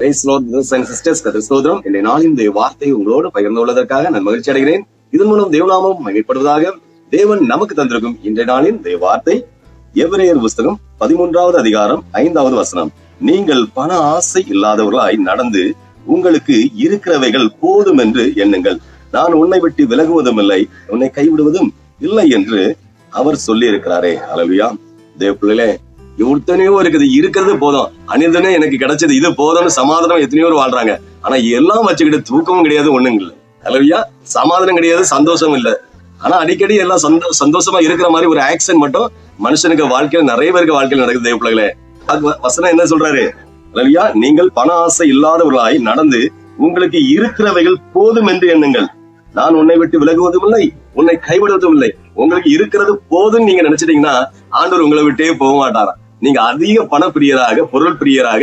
Praise Lord, brothers and sisters. கர்த்தர் ஸ்தோத்திரம். இந்த நாளின் வார்த்தையை உங்களோடு பகிர்ந்து கொள்வதற்காக நான் மகிழ்ச்சி அடைகிறேன். இதன் மூலம் தேவநாமம் மகிமைப்படுவதாக. தேவன் நமக்கு தந்திருக்கும் இன்றைய நாளின் வார்த்தை எபிரேயர் புஸ்தகம் 13வது அதிகாரம் 5வது வசனம். நீங்கள் பண ஆசை இல்லாதவர்களாய் நடந்து உங்களுக்கு இருக்கிறவைகள் போதும் என்று எண்ணுங்கள். நான் உன்னை விட்டு விலகுவதும் இல்லை, உன்னை கைவிடுவதும் இல்லை என்று அவர் சொல்லி இருக்கிறாரே. அல்லேலூயா. தேவ பிள்ளைகளே, எத்தனையோ இருக்குது, இருக்கிறது போதும், அனிதனே எனக்கு கிடைச்சது இது போதும்னு சமாதானம் எத்தனையோ வாழ்றாங்க. ஆனா எல்லாம் வச்சுக்கிட்டு தூக்கமும் கிடையாது, ஒண்ணும் இல்லை. அல்லேலூயா. சமாதானம் கிடையாது, சந்தோஷம் இல்லை. ஆனா அடிக்கடி எல்லாம் சந்தோஷமா இருக்கிற மாதிரி ஒரு ஆக்சன் மட்டும் மனுஷனுக்கு வாழ்க்கையில நிறைய பேருக்கு வாழ்க்கையில் நடக்குது. தேவ பிள்ளைகளே, வசனம் என்ன சொல்றாரு? அல்லேலூயா. நீங்கள் பண ஆசை இல்லாதவர்களாய் நடந்து உங்களுக்கு இருக்கிறவைகள் போதும் என்று எண்ணுங்கள். நான் உன்னை விட்டு விலகுவதும் இல்லை, உன்னை கைவிடுவதும் இல்லை. உங்களுக்கு இருக்கிறது போதும் நீங்க நினைச்சிட்டீங்கன்னா ஆண்டவர் உங்களை விட்டே போக மாட்டாராம். நீங்க அதிக பண பிரியராக, பொருள் பிரியராக,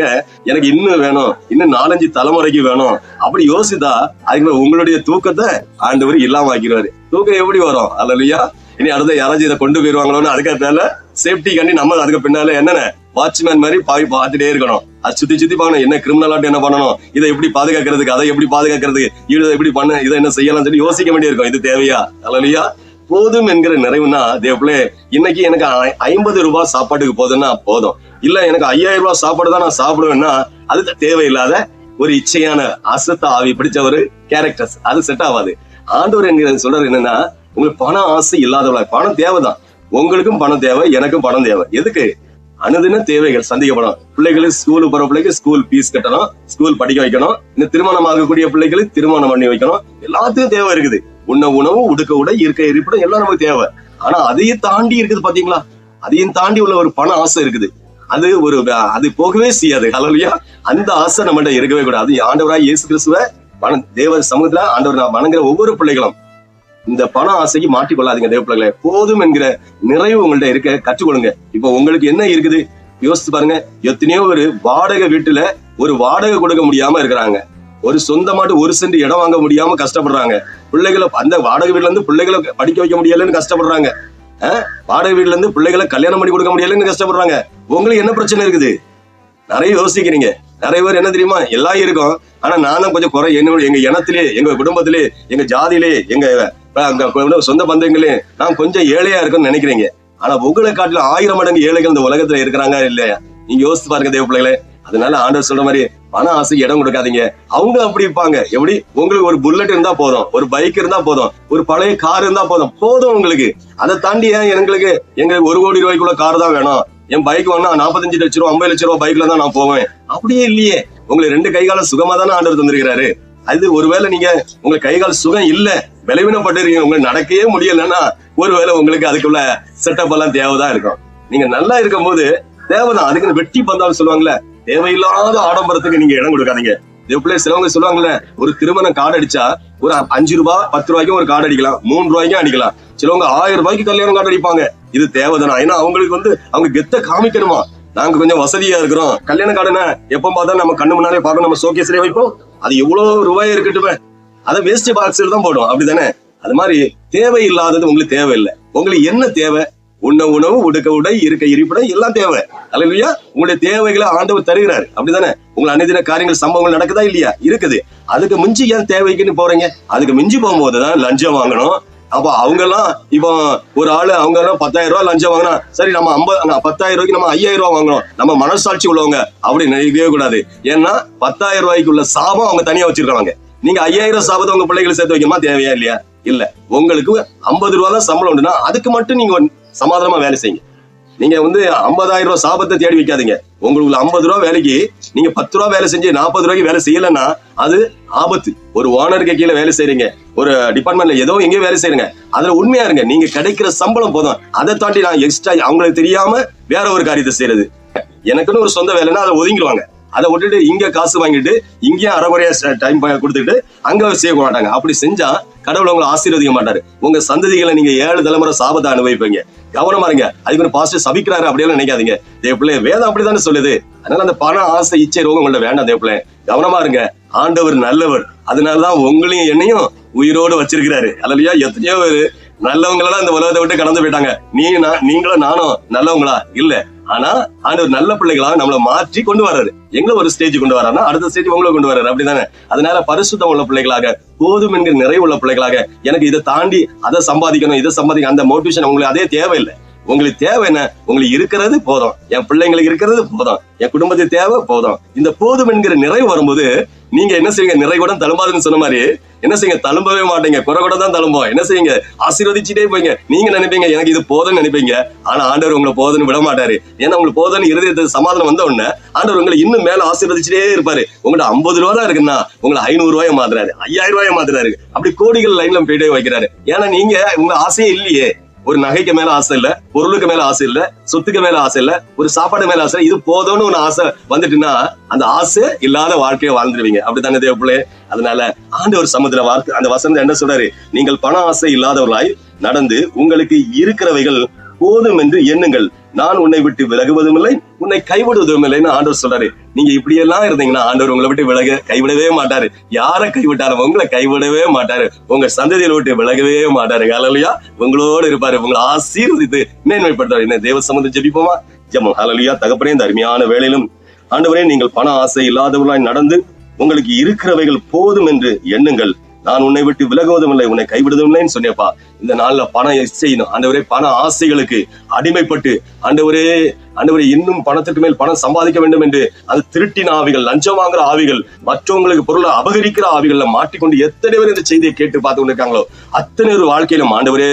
எனக்கு இன்னும் வேணும், இன்னும் 4-5 தலைமுறைக்கு வேணும் அப்படி யோசித்தா அதுக்கு உங்களுடைய தூக்கத்தை ஆண்டவர் இல்லாம ஆக்கிடுவாரு. தூக்கம் எப்படி வரும்? அல்லேலூயா. இனி அடுத்த யாராச்சும் இதை கொண்டு போயிருவாங்களோன்னு அதுக்காக சேஃப்டி கண்டி நம்ம அதுக்கு பின்னால என்னென்ன வாட்ச்மேன் மாதிரி பார்த்துட்டே இருக்கணும். அது சுத்தி பார்க்கணும், என்ன கிரிமினலாட்டு என்ன பண்ணணும், இதை எப்படி பாதுகாக்கிறதுக்கு, அதை எப்படி பாதுகாக்கிறதுக்கு, இதை எப்படி பண்ண, இதை என்ன செய்யலாம் சொல்லி யோசிக்க வேண்டியிருக்கும். இது தேவையா? அல்லேலூயா. போதும் என்கிற நிறைவுனா தேவப்பிள்ளை, இன்னைக்கு எனக்கு 50 ரூபாய் சாப்பாட்டுக்கு போதுன்னா போதும், இல்ல எனக்கு 5000 ரூபாய் சாப்பாடு தான் நான் சாப்பிடுவேன்னா அது தேவையில்லாத ஒரு இச்சையான அசத்த ஆவி பிடிச்ச ஒரு கேரக்டர்ஸ், அது செட் ஆகாது. ஆண்டவர் என்கிற சொல்றாரு என்னன்னா, உங்களுக்கு பண ஆசை இல்லாதவளா, பணம் தேவைதான், உங்களுக்கும் பணம் தேவை, எனக்கும் பணம் தேவை. எதுக்கு? அனுதின தேவைகள் சந்திக்கப்படும். பிள்ளைகளுக்கு ஸ்கூலுக்கு போற பிள்ளைக்கு ஸ்கூல் ஃபீஸ் கட்டணும், ஸ்கூல் படிக்க வைக்கணும், இந்த திருமணம் ஆகக்கூடிய பிள்ளைகளுக்கு திருமணம் பண்ணி வைக்கணும். எல்லாத்துக்கும் தேவை இருக்குது. உண்ண உணவு, உடுக்க உடை, இருக்க இருப்பிடம் எல்லாம் நமக்கு தேவை. ஆனா அதையும் தாண்டி இருக்குது பாத்தீங்களா, அதையும் தாண்டி உள்ள ஒரு பண ஆசை இருக்குது. அது போகவே செய்யாது. அல்லேலூயா. அந்த ஆசை நம்மகிட்ட இருக்கவே கூடாது. ஆண்டவராய் இயேசு கிறிஸ்துவ தேவ சமூகத்துல ஆண்டவர் நான் வணங்குற ஒவ்வொரு பிள்ளைகளும் இந்த பண ஆசைக்கு மாற்றிக்கொள்ளாதீங்க. தேவ பிள்ளைகளை, போதும் என்கிற நிறைவு உங்கள்ட்ட இருக்க கற்றுக்கொள்ளுங்க. இப்போ உங்களுக்கு என்ன இருக்குது யோசிச்சு பாருங்க. எத்தனையோ ஒரு வாடகை வீட்டுல ஒரு வாடகை கொடுக்க முடியாம இருக்கிறாங்க, ஒரு சொந்தமாட்டு 1 சென்ட் இடம் வாங்க முடியாம கஷ்டப்படுறாங்க. பிள்ளைகளை அந்த வாடகை வீட்டுல இருந்து பிள்ளைகளை படிக்க வைக்க முடியலன்னு கஷ்டப்படுறாங்க. வாடகை வீட்டுல இருந்து பிள்ளைகளை கல்யாணம் பண்ணி கொடுக்க முடியலன்னு கஷ்டப்படுறாங்க. உங்களுக்கு என்ன பிரச்சனை இருக்குது? நிறைய யோசிக்கிறீங்க. நிறைய பேர் என்ன தெரியுமா, எல்லாம் இருக்கும், ஆனா நானும் கொஞ்சம் குறை, எங்க இனத்திலே, எங்க குடும்பத்திலே, எங்க ஜாதியிலே, எங்க சொந்த பந்தங்களே நான் கொஞ்சம் ஏழையா இருக்குன்னு நினைக்கிறீங்க. ஆனா உங்களை காட்டில 1000 மடங்கு ஏழைகள் இந்த உலகத்துல இருக்கிறாங்க இல்லையா? நீங்க யோசிச்சு பாருங்க தேவ பிள்ளைகளே. அதனால ஆண்டவர் சொல்ற மாதிரி பண ஆசை இடம் கொடுக்காதீங்க. அவங்க அப்படி இருப்பாங்க. எப்படி? உங்களுக்கு ஒரு புல்லட் இருந்தா போதும், ஒரு பைக் இருந்தா போதும், ஒரு பழைய கார் இருந்தா போதும் உங்களுக்கு. அதை தாண்டி எங்களுக்கு 1 கோடி ரூபாய்க்குள்ள கார் தான் வேணும், என் பைக் வாங்கினா 45 லட்சம் ரூபா 50 லட்சம் ரூபாய் பைக்ல தான் நான் போவேன், அப்படியே இல்லையே. உங்களுக்கு 2 கைகால சுகமா தானே ஆண்டவர் தந்திருக்கிறாரு. அது ஒருவேளை நீங்க உங்களுக்கு கைகால சுகம் இல்ல, விளைவினப்பட்டு இருக்கீங்க, உங்களுக்கு நடக்கவே முடியலன்னா ஒருவேளை உங்களுக்கு அதுக்குள்ள செட்டப் எல்லாம் தேவைதான் இருக்கும். நீங்க நல்லா இருக்கும் போது தேவைதான். அதுக்குன்னு வெட்டி பந்தாலும் சொல்லுவாங்கல்ல, தேவையில்லாத ஆடம்பரத்துக்கு நீங்க இடம் கொடுக்காதீங்க. தேவப்பிள்ளை, சிலவங்க சொல்லுவாங்கல்ல, ஒரு திருமணம் கார்டு அடிச்சா ஒரு 5 ரூபாய் 10 ரூபாய்க்கும் ஒரு கார்டு அடிக்கலாம், 3 ரூபாய்க்கும் அடிக்கலாம். சிலவங்க 1000 ரூபாய்க்கு கல்யாணம் கார்டு அடிப்பாங்க. இது தேவைதானா? ஏன்னா அவங்களுக்கு அவங்க கெத்த காமிக்கணுமா, நாங்க கொஞ்சம் வசதியா இருக்கிறோம். கல்யாண கார்டுனா எப்ப பார்த்தா நம்ம கண்ணு முன்னாலே பார்க்கணும், நம்ம ஷோகேஸ்லயே வைப்போம். அது எவ்வளவு ரூபாய் இருக்கட்டுமே, அதை வேஸ்ட் பாக்ஸ்ல தான் போடும், அப்படித்தானே? அது மாதிரி தேவையில்லாதது உங்களுக்கு தேவையில்லை. உங்களுக்கு என்ன தேவை? உண்ண உணவு, உடுக்க உடை, இருக்க இருப்பிடம் எல்லாம் தேவை. அல்லேலூயா. உங்களுடைய தேவைகளை ஆண்டவர் தருகிறாரு, அப்படித்தானே? உங்களை அன்னிதின காரியங்கள் சம்பவங்கள் நடக்குதா இல்லையா? இருக்குது. அதுக்கு மிஞ்சி ஏன் தேவைக்குன்னு போறீங்க? அதுக்கு மிஞ்சி போகும்போதுதான் லஞ்சம் வாங்கணும். அப்ப அவங்க எல்லாம் இப்போ ஒரு ஆளு அவங்க எல்லாம் 10,000 ரூபாய் லஞ்சம் வாங்கினா சரி, நம்ம 10,000 ரூபாய்க்கு நம்ம 5,000 ரூபாய் வாங்கணும், நம்ம மனசாட்சி உள்ளவங்க அப்படி நினைக்கவே கூடாது. ஏன்னா 10,000 ரூபாய்க்குள்ள சாபம் அவங்க தனியா வச்சிருக்காங்க. நீங்க 5,000 சாபத்தை உங்க பிள்ளைகளை சேர்த்து வைக்கணுமா? தேவையா இல்லையா? இல்ல. உங்களுக்கு 50 ரூபாய் தான் சம்பளம் உண்டுன்னா அதுக்கு மட்டும் நீங்க சமாதானமா வேலை செய்யுங்க. நீங்க 50,000 ரூபாய் சாபத்தை தேடி வைக்காதீங்க. உங்களுக்கு 50 ரூபாய் வேலைக்கு நீங்க 10 ரூபாய் வேலை செஞ்சு 40 ரூபாய்க்கு வேலை செய்யலன்னா அது ஆபத்து. ஒரு ஓனருக்கு கீழே வேலை செய்றீங்க, ஒரு டிபார்ட்மெண்ட்ல ஏதோ எங்கேயும் வேலை செய்யுங்க, அதுல உண்மையா இருங்க. நீங்க கிடைக்கிற சம்பளம் போதும். அதை தாண்டி நான் எக்ஸ்ட்ரா அவங்களுக்கு தெரியாம வேற ஒரு காரியத்தை செய்யறது, எனக்குன்னு ஒரு சொந்த வேலைன்னா அதை ஒதுங்கிடுவாங்க. அதை விட்டுட்டு இங்க காசு வாங்கிட்டு இங்கேயும் அரைகுறையா டைம் கொடுத்துட்டு அங்க செய்ய மாட்டாங்க. அப்படி செஞ்சா கடவுள் உங்களை ஆசீர்வதிக்க மாட்டாரு. உங்க சந்ததிகளை நீங்க 7 தலைமுறை சாபத்தை அனுபவிப்பீங்க. கவனமா இருங்க. அதுக்கு பாஸ்டர் சபிக்கிறாரு அப்படியெல்லாம் நினைக்காதீங்க. தேவப்பிள்ளை, வேதம் அப்படித்தானே சொல்லுது. அதனால அந்த பண ஆசை இச்சை ரோகம் உங்கள்ட்ட வேண்டாம். தேவப்பிள்ளை, கவனமா இருங்க. ஆண்டவர் நல்லவர், அதனாலதான் உங்களையும் என்னையும் உயிரோடு வச்சிருக்கிறாரு. அல்லேலூயா. எத்தனையோ நல்லவங்களெல்லாம் இந்த உலகத்தை விட்டு கடந்து போயிட்டாங்க. நீங்களும் நானும் நல்லவங்களா? இல்ல. ஆனா ஆண்டவர் நல்ல பிள்ளைகளாக நம்மளை மாற்றி கொண்டு வர்றாரு. எங்களை ஒரு ஸ்டேஜ் கொண்டு வர்றாருன்னா அடுத்த ஸ்டேஜ் உங்களை கொண்டு வர்றாரு, அப்படிதானே? அதனால பரிசுத்தம் உள்ள பிள்ளைகளாக, போதும் என்கிற நிறைவு உள்ள பிள்ளைகளாக, எனக்கு இதை தாண்டி அதை சம்பாதிக்கணும், இதை சம்பாதிக்கணும், அந்த மோட்டிவேஷன் உங்களுக்கு அதே தேவையில்லை. உங்களுக்கு தேவை என்ன? உங்களுக்கு இருக்கிறது போதும், என் பிள்ளைங்களுக்கு இருக்கிறது போதும், என் குடும்பத்துக்கு தேவை போதும். இந்த போதும் என்கிற நிறைவு வரும்போது நீங்க என்ன செய்யுங்க? நிறைவுடன் தழும்பாதுன்னு சொன்ன மாதிரி என்ன செய்யுங்க? தழும்பவே மாட்டீங்க, குறை கூட தான் தழும்போம். என்ன செய்யுங்க? ஆசீர்வதிச்சுட்டே போய்ங்க. நீங்க நினைப்பீங்க எனக்கு இது போதும்னு நினைப்பீங்க, ஆனா ஆண்டவர் உங்களை போதுன்னு விட மாட்டாரு. ஏன்னா உங்களுக்கு போதும்னு இருதயத்துக்கு சமாதானம் வந்த உடனே ஆண்டவர் உங்களை இன்னும் மேல ஆசீர்வதிச்சுட்டே இருப்பாரு. உங்கள்ட்ட 50 ரூபா தான் இருக்குன்னா உங்களை 500 ரூபாயை மாத்துறாரு, 5000 ரூபாயை மாத்துறாரு, அப்படி கோடிகள் லைன்ல போயிட்டே வைக்கிறாரு. ஏன்னா நீங்க உங்க ஆசையே இல்லையே. ஒரு நகைக்கு மேல ஆசை இல்ல, பொருளுக்கு மேல ஆசை இல்ல, சொத்துக்கு மேல ஆசை இல்ல, ஒரு சாப்பாடு மேல ஆசை, இது போதும்னு ஒரு ஆசை வந்துட்டுன்னா அந்த ஆசை இல்லாத வாழ்க்கையை வாழ்ந்துருவீங்க. அப்படித்தானே தேவ பிள்ளை? அதனால ஆண்டவர் சமுதிர வார்த்தை அந்த வசனத்தை என்ன சொல்றாரு? நீங்கள் பண ஆசை இல்லாதவர்களாய் நடந்து உங்களுக்கு இருக்கிறவைகள் போதும் என்று எண்ணுங்கள், நான் உன்னை விட்டு விலகுவதும் இல்லை, உன்னை கைவிடுவதும் இல்லைன்னு ஆண்டவர் சொல்றாரு. நீங்க இப்படியெல்லாம் இருந்தீங்கன்னா ஆண்டவர் உங்களை விட்டு கைவிடவே மாட்டாரு. யாரை கைவிட்டாலும் உங்களை கைவிடவே மாட்டாரு. உங்க சந்ததியில விட்டு விலகவே மாட்டாரு. ஹல்லேலூயா. உங்களோடு இருப்பாரு, உங்களை ஆசீர்வதித்து மேன்மைப்படுத்தாரு. என்ன தேவ சம்பந்தம் ஜெபிப்போமா? ஜெபம். ஹல்லேலூயா. தகப்பனே, இந்த அருமையான வேளையிலும் ஆண்டவரே, நீங்கள் பண ஆசை இல்லாதவர்களாய் நடந்து உங்களுக்கு இருக்கிறவைகள் போதும் என்று எண்ணுங்கள், நான் உன்னை விட்டு விலகுவதும் இல்லை, உன்னை கைவிடுவதும் இல்லைன்னு சொன்னேப்பா. இந்த நாள்ல பணம் செய்யணும் ஆண்டவரே, பண ஆசைகளுக்கு அடிமைப்பட்டு ஆண்டவரே இன்னும் பணத்துக்கு மேல் பணம் சம்பாதிக்க வேண்டும் என்று அந்த திருட்டின ஆவிகள், லஞ்சம் வாங்குற ஆவிகள், மற்றவங்களுக்கு பொருளை அபகரிக்கிற ஆவிகள்ல மாட்டிக்கொண்டு எத்தனை பேர் இந்த செய்தியை கேட்டு பார்த்து கொண்டு இருக்காங்களோ அத்தனை ஒரு வாழ்க்கையிலும் ஆண்டவரே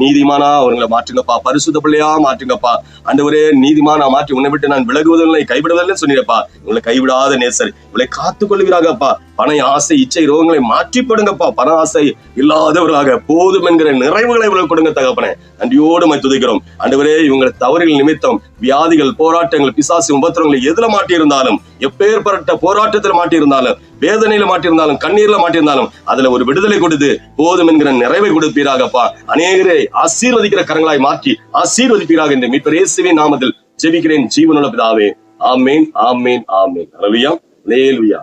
நீதிமானா அவங்களை மாற்றுங்கப்பா, பரிசுத்த பிள்ளையா மாற்றுங்கப்பா. ஆண்டவரே நீதிமானா மாற்றி உன்னை விட்டு நான் விலகுவதில்லை, கைவிடுவதில்லைன்னு சொன்னீங்கப்பா. உங்களை கைவிடாத நேசர், இவளை காத்துக் கொள்வீராகப்பா. பண ஆசை இச்சை ரோகங்களை மாற்றிப்படுங்கப்பா. பண ஆசை இல்லாதவர்களாக போதும் என்கிற நிறைவுகளை இவர்களுக்கு கொடுங்க தகப்பனே. நன்றியோடு துதிக்கிறோம் ஆண்டவரே. இவங்களை தவறுகள் நிமித்தம் வியாதிகள், போராட்டங்கள், பிசாசு உபத்திரங்கள் எதுல மாட்டியிருந்தாலும், எப்பேற்பட்ட போராட்டத்தில் மாட்டியிருந்தாலும், வேதனையில மாட்டியிருந்தாலும், கண்ணீர்ல மாட்டியிருந்தாலும் அதுல ஒரு விடுதலை கொடுத்து போதும் என்கிற நிறைவை கொடுப்பீராகப்பா. அநேகரை ஆசீர்வதிக்கிற கரங்களாய் மாற்றி ஆசீர்வதிப்பீராக என்று மீட்பர் இயேசுவின் நாமத்தில் ஜெபிக்கிறேன் ஜீவனுள்ள பிதாவே. ஆமேன், ஆமேன், ஆமேன். ஹல்லேலூயா, ஹல்லேலூயா.